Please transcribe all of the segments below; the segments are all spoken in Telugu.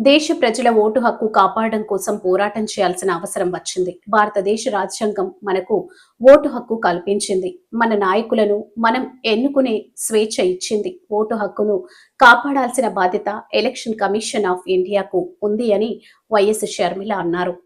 దేశ ప్రజల ఓటు హక్కు కాపాడడం కోసం పోరాటం చేయాల్సిన అవసరం వచ్చింది. భారతదేశ రాజ్యాంగం మనకు ఓటు హక్కు కల్పించింది. మన నాయకులను మనం ఎన్నుకునే స్వేచ్ఛ ఇచ్చింది. ఓటు హక్కును కాపాడాల్సిన బాధ్యత ఎలక్షన్ కమిషన్ ఆఫ్ ఇండియాకు ఉంది అని వైఎస్ షర్మిల అన్నారు.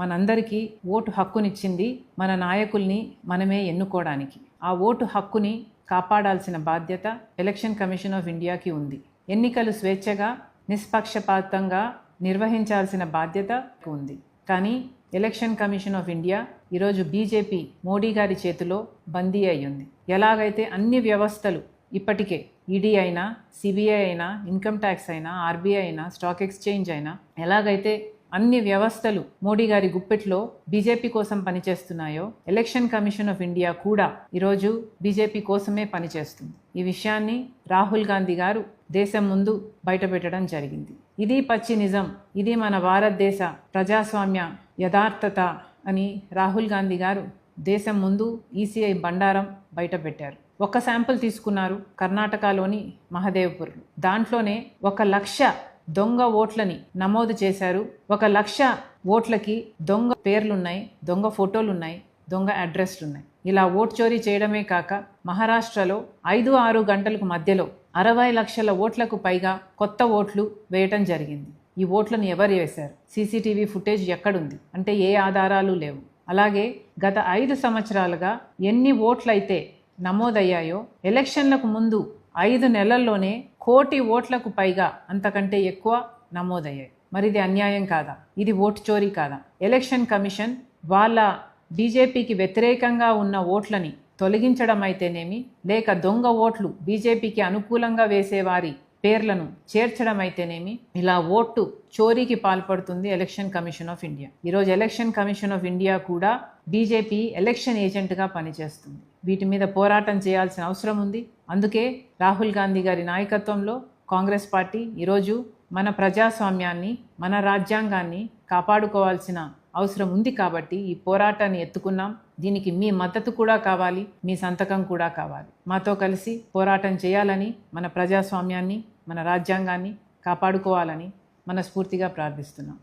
మనందరికీ ఓటు హక్కునిచ్చింది మన నాయకుల్ని మనమే ఎన్నుకోవడానికి. ఆ ఓటు హక్కుని కాపాడాల్సిన బాధ్యత ఎలక్షన్ కమిషన్ ఆఫ్ ఇండియాకి ఉంది. ఎన్నికలు స్వేచ్ఛగా నిష్పక్షపాతంగా నిర్వహించాల్సిన బాధ్యత ఉంది. కానీ ఎలక్షన్ కమిషన్ ఆఫ్ ఇండియా ఈరోజు బీజేపీ మోడీ గారి చేతిలో బందీ అయ్యింది. ఎలాగైతే అన్ని వ్యవస్థలు ఇప్పటికే ఈడీ అయినా, సిబిఐ అయినా, ఇన్కమ్ ట్యాక్స్ అయినా, ఆర్బీఐ అయినా, స్టాక్ ఎక్స్చేంజ్ అయినా, ఎలాగైతే అన్ని వ్యవస్థలు మోడీ గారి గుప్పెట్లో బీజేపీ కోసం పనిచేస్తున్నాయో, ఎలక్షన్ కమిషన్ ఆఫ్ ఇండియా కూడా ఈరోజు బీజేపీ కోసమే పనిచేస్తుంది. ఈ విషయాన్ని రాహుల్ గాంధీ గారు దేశం ముందు బయటపెట్టడం జరిగింది. ఇది పచ్చి నిజం, ఇది మన భారతదేశ ప్రజాస్వామ్య యథార్థత అని రాహుల్ గాంధీ గారు దేశం ముందు ఈసీఐ బండారం బయటపెట్టారు. ఒక శాంపుల్ తీసుకున్నారు కర్ణాటకలోని మహదేవ్పూర్లో. దాంట్లోనే 1,00,000 దొంగ ఓట్లని నమోదు చేశారు. 1,00,000 ఓట్లకి దొంగ పేర్లున్నాయి, దొంగ ఫోటోలున్నాయి, దొంగ అడ్రస్లున్నాయి. ఇలా ఓట్ చోరీ చేయడమే కాక మహారాష్ట్రలో 5-6 గంటలకు మధ్యలో 60 లక్షల ఓట్లకు పైగా కొత్త ఓట్లు వేయటం జరిగింది. ఈ ఓట్లను ఎవరు వేశారు? సీసీటీవీ ఫుటేజ్ ఎక్కడుంది అంటే ఏ ఆధారాలు లేవు. అలాగే గత 5 సంవత్సరాలుగా ఎన్ని ఓట్లయితే నమోదయ్యాయో ఎలక్షన్లకు ముందు 5 నెలల్లోనే 1 కోటి ఓట్లకు పైగా అంతకంటే ఎక్కువ నమోదయ్యాయి. మరి ఇది అన్యాయం కాదా? ఇది ఓటు చోరీ కాదా? ఎలక్షన్ కమిషన్ వాళ్ళ బీజేపీకి వ్యతిరేకంగా ఉన్న ఓట్లని తొలగించడం అయితేనేమి, లేక దొంగ ఓట్లు బీజేపీకి అనుకూలంగా వేసేవారి పేర్లను చేర్చడం అయితేనేమి, ఇలా ఓటు చోరీకి పాల్పడుతుంది ఎలక్షన్ కమిషన్ ఆఫ్ ఇండియా. ఈరోజు ఎలక్షన్ కమిషన్ ఆఫ్ ఇండియా కూడా బీజేపీ ఎలక్షన్ ఏజెంట్గా పనిచేస్తుంది. వీటి మీద పోరాటం చేయాల్సిన అవసరం ఉంది. అందుకే రాహుల్ గాంధీ గారి నాయకత్వంలో కాంగ్రెస్ పార్టీ ఈరోజు మన ప్రజాస్వామ్యాన్ని, మన రాజ్యాంగాన్ని కాపాడుకోవాల్సిన అవసరం ఉంది. కాబట్టి ఈ పోరాటాన్ని ఎత్తుకున్నాం. దీనికి మీ మద్దతు కూడా కావాలి, మీ సంతకం కూడా కావాలి. మాతో కలిసి పోరాటం చేయాలని, మన ప్రజాస్వామ్యాన్ని, మన రాజ్యాంగాన్ని కాపాడుకోవాలని మనస్ఫూర్తిగా ప్రార్థిస్తున్నాం.